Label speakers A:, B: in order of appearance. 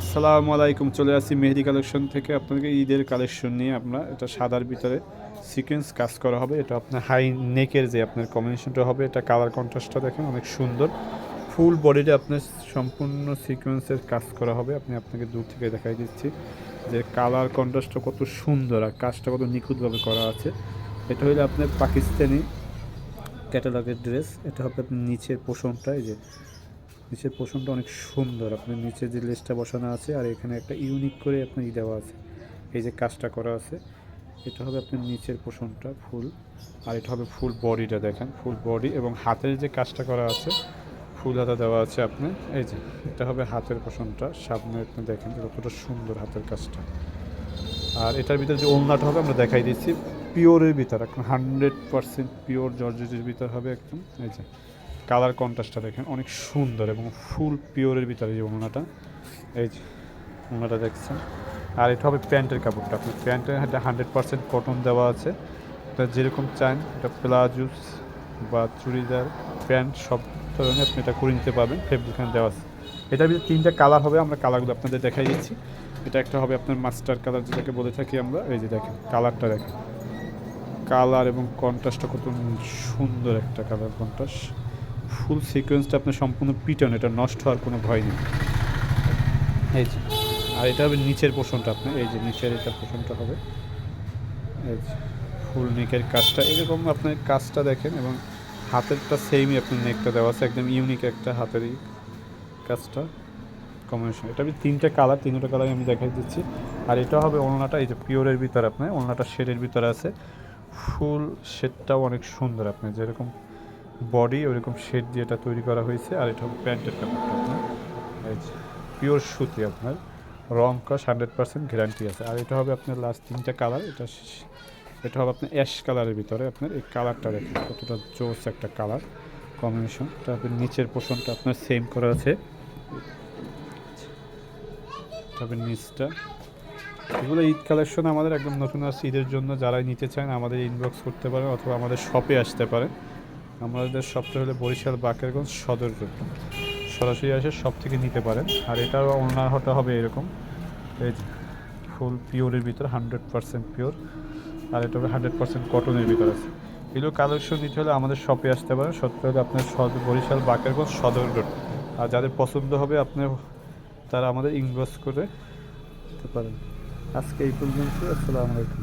A: আসসালামু আলাইকুম। চলে আসছি মেহেদি কালেকশন থেকে আপনাকে ঈদের কালেকশন নিয়ে। আমরা এটা সাদার ভিতরে সিকোয়েন্স কাজ করা হবে। এটা আপনার হাই নেকের যে আপনার কম্বিনেশনটা হবে, এটা কালার কন্ট্রাস্টটা দেখেন অনেক সুন্দর। ফুল বডিতে আপনার সম্পূর্ণ সিকোয়েন্সের কাজ করা হবে। আপনাকে দূর থেকে দেখাই দিচ্ছি যে কালার কন্ট্রাস্টটা কত সুন্দর আর কাজটা কত নিখুঁতভাবে করা আছে। এটা হলো আপনার পাকিস্তানি ক্যাটালগের ড্রেস। এটা হবে আপনার নিচের পোষণটা, এই যে নিচের পোষণটা অনেক সুন্দর। আপনার নিচে যে লেসটা বসানো আছে আর এখানে একটা ইউনিক করে আপনার দেওয়া আছে, এই যে কাজটা করা আছে। এটা হবে আপনার নিচের পোষণটা ফুল, আর এটা হবে ফুল বডিটা দেখেন, ফুল বডি এবং হাতের যে কাজটা করা আছে ফুল হাতা দেওয়া আছে আপনার। এই যে এটা হবে হাতের পোষণটা, সামনে আপনি দেখেন কতটা সুন্দর হাতের কাজটা। আর এটার ভিতরে যে ওড়নাটা হবে আমরা দেখাই দিচ্ছি, পিওরের ভিতর একদম 100% পিওর জর্জেটের ভিতর হবে একদম। এই যে কালার কন্ট্রাস্টটা দেখেন অনেক সুন্দর এবং ফুল পিওরের ভিতরে যে ওড়নাটা, এই যে ওড়নাটা দেখছেন। আর এটা হবে প্যান্টের কাপড়টা, আপনার প্যান্টের হাতে 100% কটন দেওয়া আছে। এটা যেরকম চান, এটা প্লাজো বা চুড়িদার প্যান্ট সব ধরনের আপনি এটা করে নিতে পারবেন, ফেব্রিক দেওয়া আছে। এটার ভিতরে 3টা কালার হবে, আমরা কালারগুলো আপনাদের দেখাই দিচ্ছি। এটা একটা হবে আপনার মাস্টার কালার যেটাকে বলে থাকি আমরা। এই যে দেখেন কালারটা দেখেন, কালার এবং কন্ট্রাস্টটা কত সুন্দর একটা কালার কন্ট্রাস্ট। ফুল সিকোয়েন্সটা আপনার সম্পূর্ণ পিটন, এটা নষ্ট হওয়ার কোনো ভয় নেই। এই যে আর এটা হবে নিচের পোর্শনটা আপনার, এই যে নিচের এটা পোর্শনটা হবে। এই যে ফুল নেকের কাজটা এরকম আপনার কাজটা দেখেন, এবং হাতেরটা সেমই আপনার নেকটা দেওয়া আছে, একদম ইউনিক একটা হাতেরই কাজটা কম্বিনেশন। এটা আমি 3টা কালার, 3টা কালার আমি দেখাই দিচ্ছি। আর এটা হবে ওড়নাটা, এই যে পিওরের ভিতরে আপনার ওড়নাটা শেডের ভিতরে আছে। ফুল শেডটাও অনেক সুন্দর, আপনার যেরকম বডি ওইরকম শেড দিয়ে এটা তৈরি করা হয়েছে। আর এটা হবে প্যান্টের কাপড়টা আপনার, এই যে পিওর সুতি, আপনার রং কস 100% গ্যারান্টি আছে। আর এটা হবে আপনার লাস্ট 3টা কালার। এটা হবে আপনার অ্যাশ কালারের ভিতরে, আপনার এই কালারটা দেখেন কতটা জোস একটা কালার কম্বিনেশন। তারপর নিচের পোর্শনটা আপনার সেম করা আছে, তবে নিচটা। এগুলো ঈদ কালেকশন আমাদের একদম নতুন আসছে ঈদের জন্য। যারাই নিতে চান আমাদের ইনবক্স করতে পারেন অথবা আমাদের শপে আসতে পারেন। আমাদের শপটা হলো বরিশাল বাকেরগঞ্জ সদর রোড, সরাসরি আসে সব থেকে নিতে পারেন। আর এটাও ওড়নাটা হবে এরকম, এই যে ফুল পিওরের ভিতর 100% পিওর। আর এটা হবে 100% কটনের ভিতর আছে। এগুলো কালেকশন নিতে হলে আমাদের শপে আসতে পারেন। সত্যি হলে আপনার বরিশাল বাকেরগঞ্জ সদর রোড। আর যাদের পছন্দ হবে আপনার, তারা আমাদের ইনবক্স করে দিতে পারেন। আজকে এই পর্যন্ত। আসসালামু আলাইকুম।